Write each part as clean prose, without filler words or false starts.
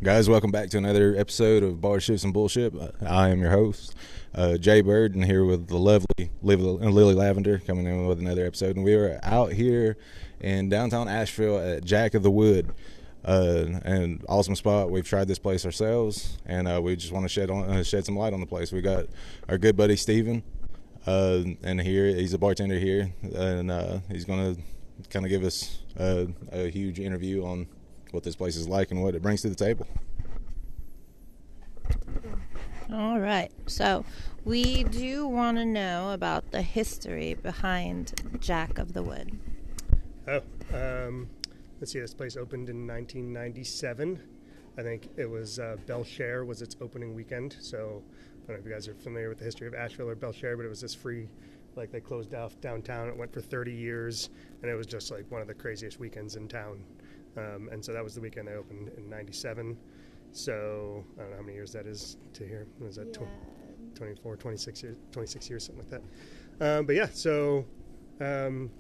Guys, welcome back to another episode of Bar Shifts and Bullshit. I am your host, Jay Bird, and here with the lovely Lilylavender coming in with another episode. And we are out here in downtown Asheville at Jack of the Wood. An awesome spot. We've tried this place ourselves, and we just want to shed some light on the place. We got our good buddy Steven, and here he's a bartender here, and he's going to kind of give us a huge interview on what this place is like and what it brings to the table. All right. So we do want to know about the history behind Jack of the Wood. Let's see. This place opened in 1997. I think it was Belshare was its opening weekend. So I don't know if you guys are familiar with the history of Asheville or Belshare, but it was this free, like they closed off downtown. It went for 30 years, and it was just like one of the craziest weekends in town. And so that was the weekend they opened in 97. So I don't know how many years that is to here. Was that 24, 26 years, something like that. But yeah, so when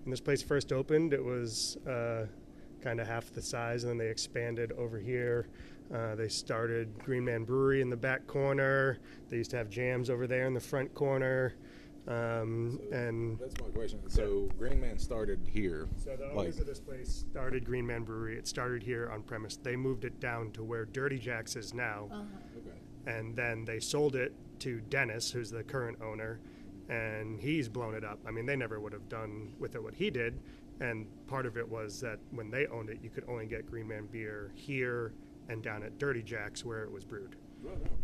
this place first opened, it was kind of half the size, and then they expanded over here. They started Green Man Brewery in the back corner. They used to have jams over there in the front corner. And that's my question. So Green Man started here. So the owners of this place started Green Man Brewery. It started here on premise. They moved it down to where Dirty Jack's is now. Okay. And then they sold it to Dennis, who's the current owner, and he's blown it up. I mean, they never would have done with it what he did. And part of it was that when they owned it, you could only get Green Man beer here and down at Dirty Jack's where it was brewed.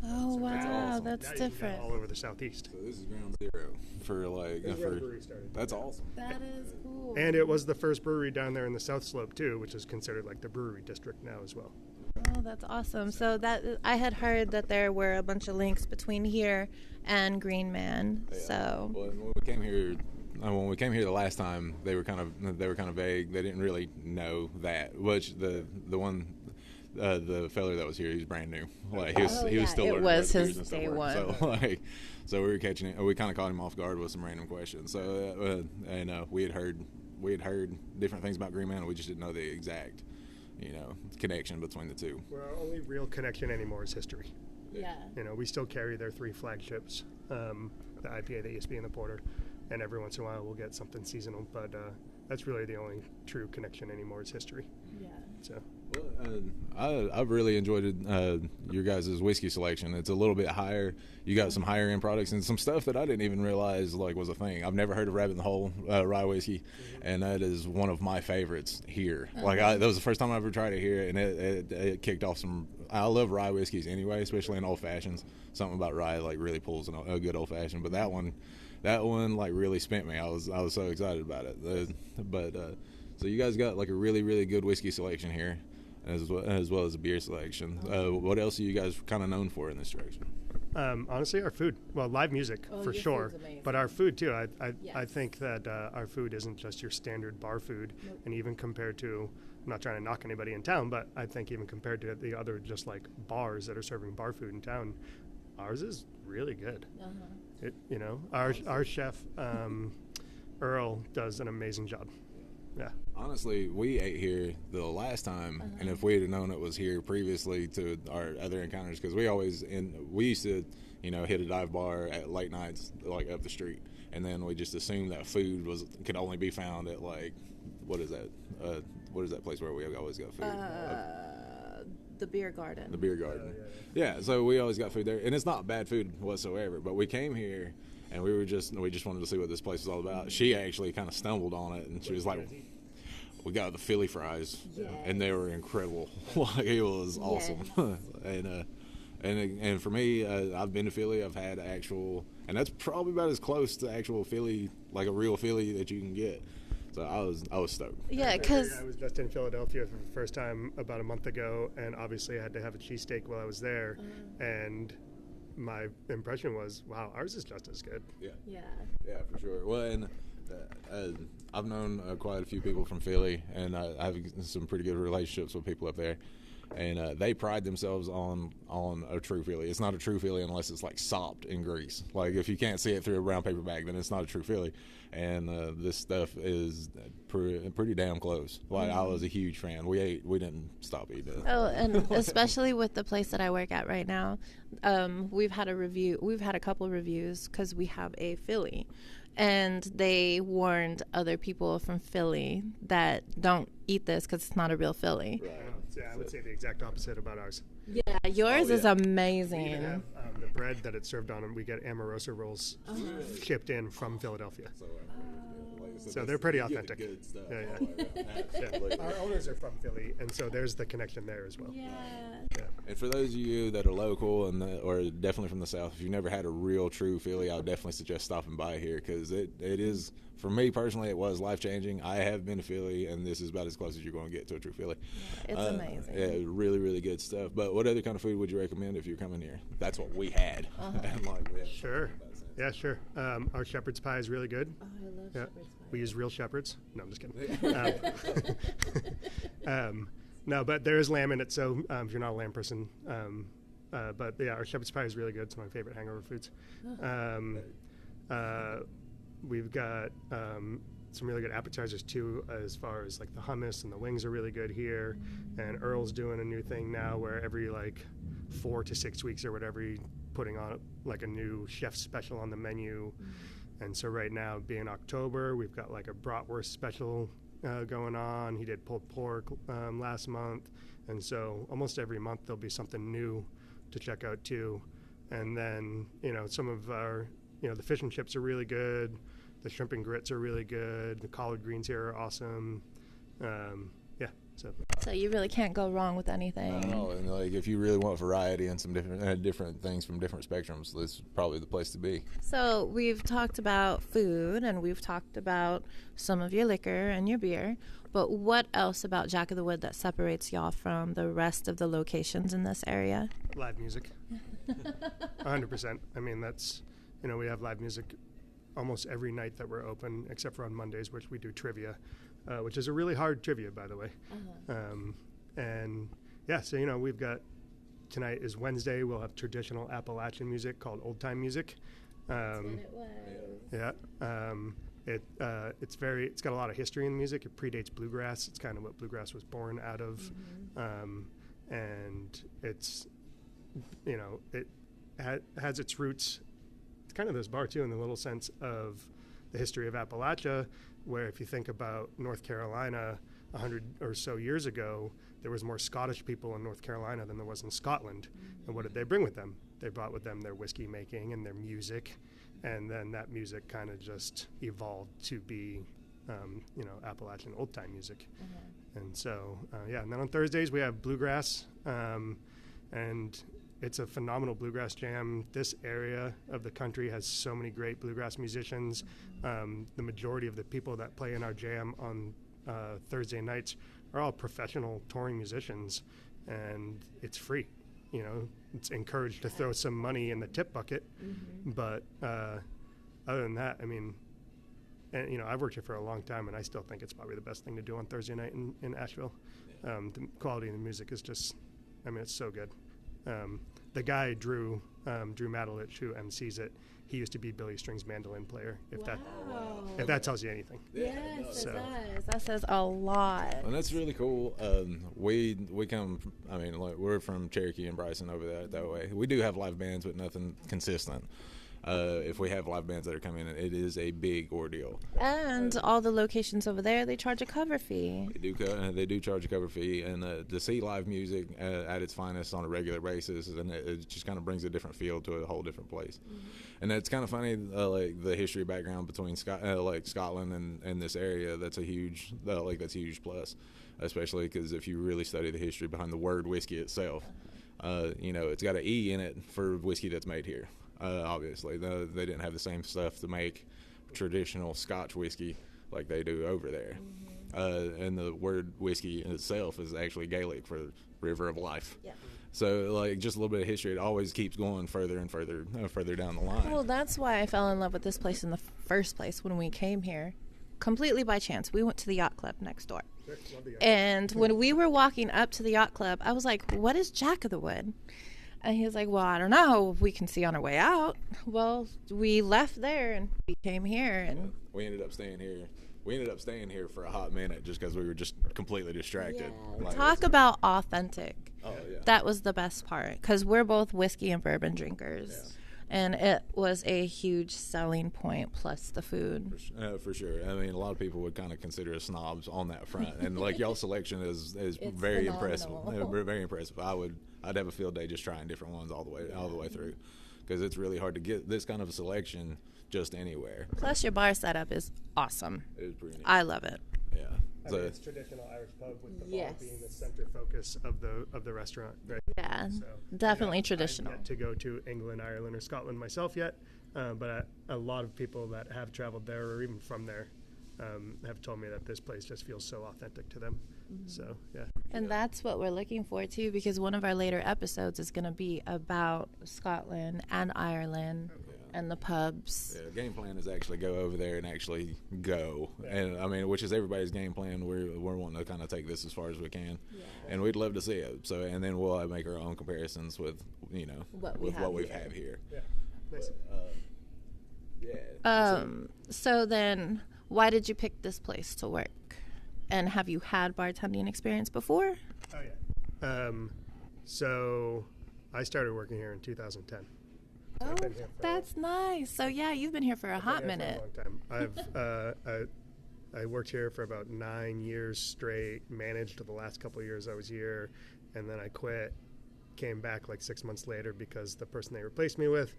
Oh, So wow, awesome. that's now you can get different. all over the southeast. So this is ground zero for like This is where the brewery started. that's awesome. That is cool. And it was the first brewery down there in the South Slope too, which is considered like the brewery district now as well. Oh, that's awesome. So that I had heard that there were a bunch of links between here and Green Man. Yeah. So Well, when we came here the last time, they were kind of vague. They didn't really know that. Which the fella that was here, he was brand new. Like he was still it learning was about the his beers and stuff day work. one. So we were catching it. We kind of caught him off guard with some random questions. So we had heard different things about Green Man. We just didn't know the exact connection between the two. Well, our only real connection anymore is history. yeah. We still carry their three flagships, the IPA, the ESB, and the Porter, and every once in a while we'll get something seasonal, but that's really the only true connection anymore is history. Yeah. So Well, I've really enjoyed your guys' whiskey selection. It's a little bit higher. You got some higher end products and some stuff that I didn't even realize was a thing. I've never heard of Rabbit in the Hole rye whiskey, and that is one of my favorites here. That was the first time I ever tried it here, and it kicked off some. I love rye whiskeys anyway, especially in old fashions. Something about rye really pulls a good old fashioned. But that one really spent me. I was so excited about it. So you guys got a really, really good whiskey selection here, as well as a beer selection. What else are you guys kind of known for in this direction? honestly, our food. Well, live music for your sure, food's amazing. but our food too. I Yes. think that our food isn't just your standard bar food, Nope. and even compared to, I'm not trying to knock anybody in town, but I think even compared to the other just like bars that are serving bar food in town, ours is really good. Our chef Earl does an amazing job. Yeah. Honestly, we ate here the last time, and if we had known it was here previously to our other encounters, because we used to, hit a dive bar at late nights, like up the street, and then we just assumed that food could only be found at what is that place where we always got food? The beer garden. The beer garden. Yeah, so we always got food there, and it's not bad food whatsoever. But we came here, and we just wanted to see what this place was all about. She actually kind of stumbled on it, and she was like, "We got the Philly fries, and they were incredible. It was awesome." And for me, I've been to Philly. I've had actual, and that's probably about as close to actual Philly, like a real Philly, that you can get. So I was stoked. Yeah, because I was just in Philadelphia for the first time about a month ago, and obviously I had to have a cheesesteak while I was there, and my impression was, wow, ours is just as good. Yeah, for sure. Well, and I've known quite a few people from Philly, and I have some pretty good relationships with people up there. And they pride themselves on a true Philly. It's not a true Philly unless it's like sopped in grease. Like if you can't see it through a brown paper bag, then it's not a true Philly. And this stuff is pretty damn close. Like I was a huge fan. We didn't stop eating it. Oh, and especially with the place that I work at right now, we've had a couple of reviews because we have a Philly, and they warned other people from Philly that don't eat this because it's not a real Philly. Right. Yeah, I would say the exact opposite about ours. Yeah, yours is amazing. We even have the bread that it's served on, and we get Amorosa rolls shipped in from Philadelphia. So they're pretty authentic. Good stuff. Yeah. Our owners are from Philly, and so there's the connection there as well. Yeah. And for those of you that are local or definitely from the South, if you've never had a real true Philly, I would definitely suggest stopping by here because it is, for me personally, it was life-changing. I have been to Philly, and this is about as close as you're going to get to a true Philly. Yeah, it's amazing. Yeah, really, really good stuff. But what other kind of food would you recommend if you're coming here? That's what we had. Sure. Yeah, sure. Our shepherd's pie is really good. Oh, I love shepherd's pie. We use real shepherds. No, I'm just kidding. No, but there is lamb in it, so if you're not a lamb person. But yeah, our shepherd's pie is really good. It's one of my favorite hangover foods. We've got some really good appetizers too, as far as like the hummus and the wings are really good here. And Earl's doing a new thing now where every like 4 to 6 weeks or whatever, he's putting on like a new chef special on the menu. And so right now, being October, we've got like a bratwurst special going on. He did pulled pork last month. And so almost every month there'll be something new to check out too. And then, some of our, the fish and chips are really good. The shrimp and grits are really good. The collard greens here are awesome. So you really can't go wrong with anything. No, and like if you really want variety and some different things from different spectrums, this is probably the place to be. So we've talked about food and we've talked about some of your liquor and your beer, but what else about Jack of the Wood that separates y'all from the rest of the locations in this area? Live music. 100%. I mean, that's, we have live music almost every night that we're open, except for on Mondays, which we do trivia. Which is a really hard trivia, by the way. So we've got, tonight is Wednesday, we'll have traditional Appalachian music called old time music. That's what it was. Yeah. It's got a lot of history in the music. It predates bluegrass. It's kind of what bluegrass was born out of. And it's, it has its roots. It's kind of this bar too, in the little sense of the history of Appalachia, where if you think about North Carolina 100 or so years ago, there was more Scottish people in North Carolina than there was in Scotland. And what did they bring with them? They brought with them their whiskey making and their music, and then that music kind of just evolved to be, Appalachian old-time music. And so, and then on Thursdays we have bluegrass, and it's a phenomenal bluegrass jam. This area of the country has so many great bluegrass musicians. The majority of the people that play in our jam on Thursday nights are all professional touring musicians, and it's free. It's encouraged to throw some money in the tip bucket. But other than that, I mean, I've worked here for a long time, and I still think it's probably the best thing to do on Thursday night in Asheville. The quality of the music is just, it's so good. The guy, Drew Matalich, who MCs it, he used to be Billy String's mandolin player, if that tells you anything. Yes, it does. That says a lot. And that's really cool. We come, we're from Cherokee and Bryson over that way. We do have live bands, but nothing consistent. If we have live bands that are coming in, it is a big ordeal. And all the locations over there, they charge a cover fee. They do charge a cover fee, and to see live music at its finest on a regular basis, and it just kind of brings a different feel to a whole different place. And it's kind of funny, like the history background between Scotland and this area. That's a huge, plus, especially because if you really study the history behind the word whiskey itself, it's got an E in it for whiskey that's made here. Obviously, they didn't have the same stuff to make traditional Scotch whiskey like they do over there. And the word whiskey in itself is actually Gaelic for river of life. Yeah. So, just a little bit of history, it always keeps going further and further down the line. Well, that's why I fell in love with this place in the first place when we came here, completely by chance. We went to the yacht club next door. Love the yacht. And when we were walking up to the yacht club, I was like, what is Jack of the Wood? And he was like, well, I don't know. We can see on our way out. Well, we left there and we came here. And we ended up staying here. We ended up staying here for a hot minute just because we were just completely distracted. yeah. Talk about authentic. Oh, yeah. That was the best part because we're both whiskey and bourbon drinkers. Yeah. And it was a huge selling point, plus the food. For sure. I mean, a lot of people would kind of consider us snobs on that front, and like y'all's selection is very impressive. Very impressive. I'd have a field day just trying different ones all the way through, because it's really hard to get this kind of a selection just anywhere. Plus, your bar setup is awesome. It was pretty neat. I love it. Yeah. I mean, it's traditional Irish pub with the Yes. bar being the center focus of the restaurant, right? Yeah, So, definitely I've traditional. yet to go to England, Ireland, or Scotland myself yet, but a lot of people that have traveled there or even from there have told me that this place just feels so authentic to them. So, yeah. And that's what we're looking for, too, because one of our later episodes is going to be about Scotland and Ireland and the pubs. Yeah, the game plan is actually go over there and actually go, and I mean, which is everybody's game plan. We're wanting to kind of take this as far as we can, and we'd love to see it. So, and then we'll make our own comparisons with what we've had here. Yeah. Nice. So then, why did you pick this place to work? And have you had bartending experience before? Oh, yeah. So I started working here in 2010. Oh, that's nice. So yeah, you've been here for a hot minute. For a long time. I worked here for about 9 years straight. Managed the last couple of years I was here, and then I quit. Came back like 6 months later because the person they replaced me with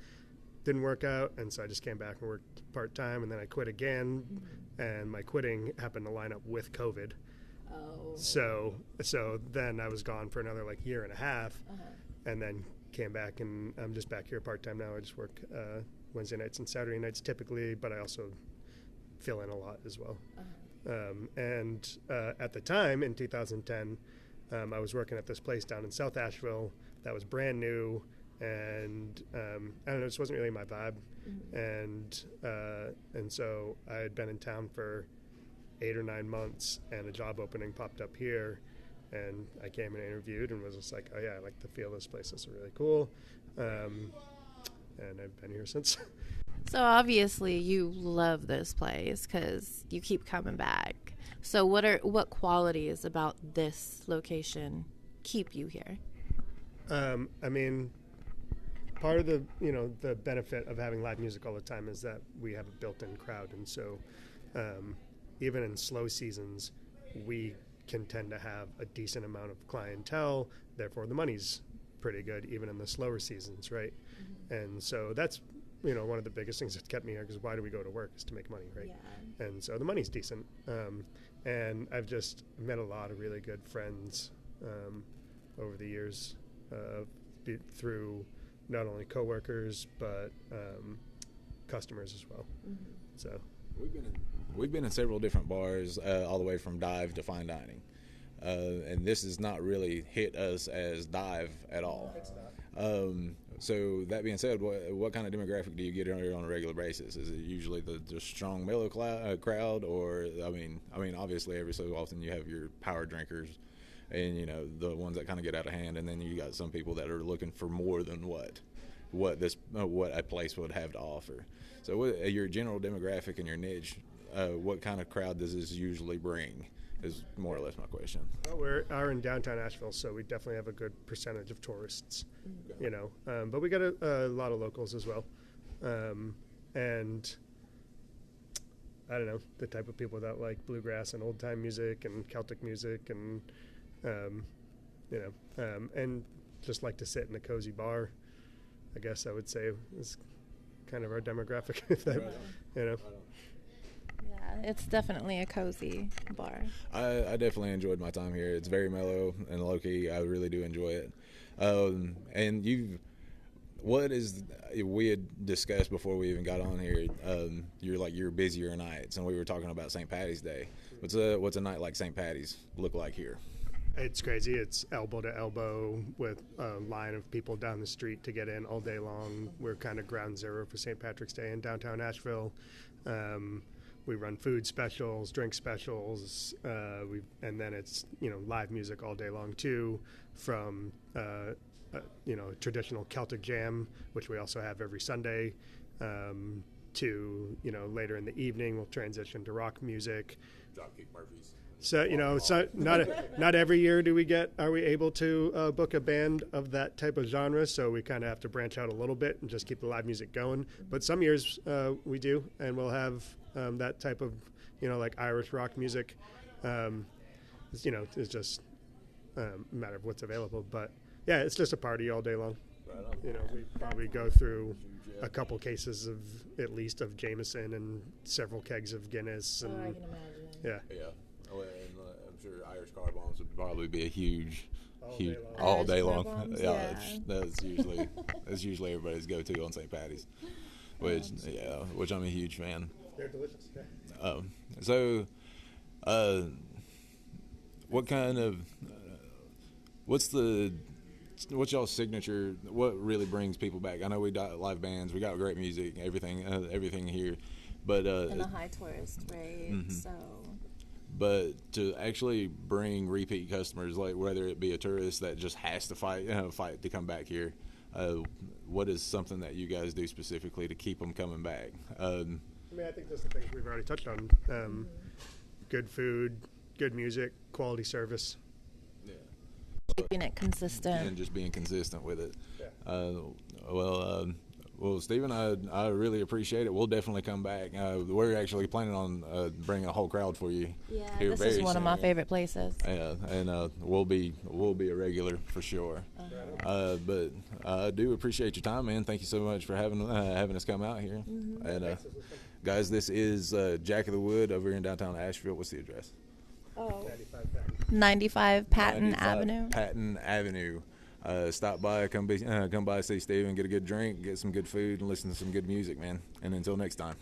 didn't work out, and so I just came back and worked part time, and then I quit again. And my quitting happened to line up with COVID. Oh. So then I was gone for another like year and a half, and then came back, and I'm just back here part time now. I just work Wednesday nights and Saturday nights typically, but I also fill in a lot as well. At the time in 2010, I was working at this place down in South Asheville that was brand new, and I don't know, this wasn't really my vibe. And so I had been in town for 8 or 9 months, and a job opening popped up here. And I came and interviewed and was just like, oh, yeah, I like the feel of this place. It's really cool. And I've been here since. So obviously you love this place because you keep coming back. So what qualities about this location keep you here? I mean, part of the benefit of having live music all the time is that we have a built-in crowd. And so even in slow seasons, we can tend to have a decent amount of clientele, therefore the money's pretty good even in the slower seasons, right? And so that's one of the biggest things that's kept me here, because why do we go to work? Is to make money, right? And so the money's decent, and I've just met a lot of really good friends over the years through not only coworkers but customers as well. So We've been in several different bars, all the way from dive to fine dining, and this has not really hit us as dive at all. It's not. So that being said, what kind of demographic do you get here on a regular basis? Is it usually the strong mellow crowd, or I mean, obviously every so often you have your power drinkers, and the ones that kind of get out of hand, and then you got some people that are looking for more than what a place would have to offer. So your general demographic and your niche, what kind of crowd does this usually bring, is more or less my question. Well, we are in downtown Asheville, so we definitely have a good percentage of tourists, but we got a lot of locals as well. And I don't know, the type of people that like bluegrass and old time music and Celtic music and, and just like to sit in a cozy bar, I guess I would say is kind of our demographic, if that, Yeah, it's definitely a cozy bar. I definitely enjoyed my time here. It's very mellow and low-key. I really do enjoy it. And we had discussed before we even got on here, your busier nights, and we were talking about St. Patty's Day. What's a night like St. Patty's look like here? It's crazy. It's elbow to elbow with a line of people down the street to get in all day long. We're kind of ground zero for St. Patrick's Day in downtown Asheville. we run food specials, drink specials, and then it's live music all day long too, from traditional Celtic jam, which we also have every Sunday, to later in the evening we'll transition to rock music. Dropkick Murphys. So not every year are we able to book a band of that type of genre. So we kind of have to branch out a little bit and just keep the live music going. But some years we do, and we'll have that type of like Irish rock music. It's just a matter of what's available. But yeah, it's just a party all day long. Right on. We probably go through a couple cases of at least of Jameson and several kegs of Guinness. And, I can imagine. Yeah. Well, and I'm sure Irish car bombs would probably be a huge All day Irish long. car bombs, Yeah, yeah. that's usually everybody's go-to on St. Patty's, which I'm a huge fan. They're delicious. Yeah. So, what kind of what's y'all's signature? What really brings people back? I know we got live bands, we got great music, everything here, but And a high tourist rate, Mm-hmm. so. But to actually bring repeat customers, like whether it be a tourist that just has to fight to come back here, what is something that you guys do specifically to keep them coming back? I think just the things we've already touched on: good food, good music, quality service. Yeah. Keeping it consistent. And just being consistent with it. Yeah. Well, Stephen, I really appreciate it. We'll definitely come back. We're actually planning on bringing a whole crowd for you. Yeah, here this very is one of my soon. favorite places. Yeah, and we'll be a regular for sure. But I do appreciate your time, man. Thank you so much for having us come out here. Mm-hmm. And guys, this is Jack of the Wood over here in downtown Asheville. What's the address? 95 Patton 95 Avenue. Patton Avenue. Stop by, come by, see Steven, get a good drink, get some good food, and listen to some good music, man. And until next time.